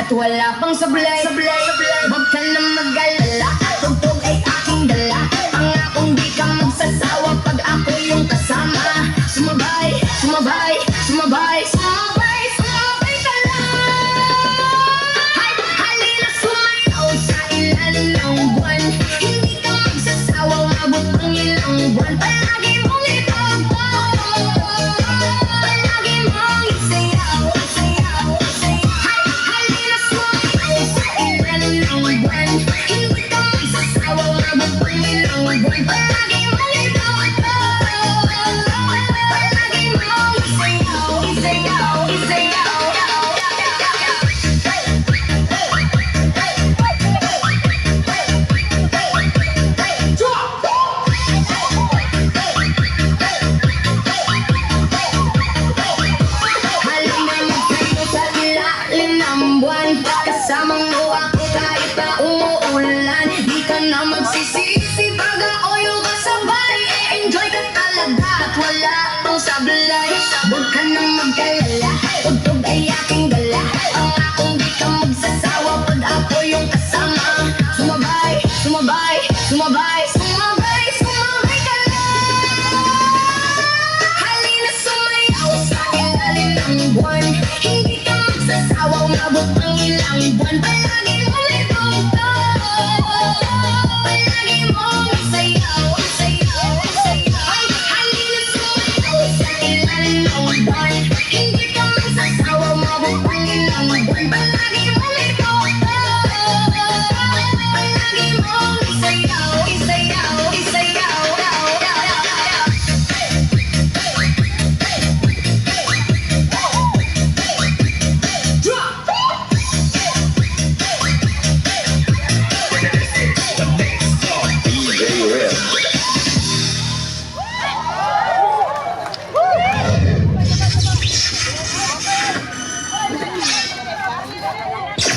at wala pang sablay. Huwag ka na mag-alala, tugtog ay aking dala. Pangakong di ka magsasawa pag ako yung kasama. Sumabay, sumabay, sumabay, sumabay, sumabay ka lang. Halina sumayaw sa ilalim ng buwan. Hindi ka magsasawa, umabot ang ilang buwan. Palagi mong ipagpapalagi, palagi mong isayaw, isayaw, isayaw. Halina sumayaw sa ilalim ng buwan. Hindi ka magsasawa, umabot ang ilang buwan. Palagi mong ipagpapalagi, palagi mong isayaw, isayaw, isayaw. Halina magtayo sa ilalim ng buwan. Kasamang mo ako kahit na umuulan. Di ka na magsisisi pag ako yung kasabay. Enjoy ka talaga at wala pang sablay. Huwag ka na mag-alala, tugtog ay aking dala. Ang akong di ka magsasawa pag ako yung kasama. Sumabay, sumabay, sumabay, sumabay, sumabay ka lang. Halina sumayaw sa ilalim ng buwan. Hindi ka magsasawa, umabot ang ilang buwan. Palagi mong itugtog, palagi mong isayaw, isayaw, isayaw. Halina sumayaw sa ilalim ng buwan. Hindi ka magsasawa, umabot ang ilang buwan. Palagi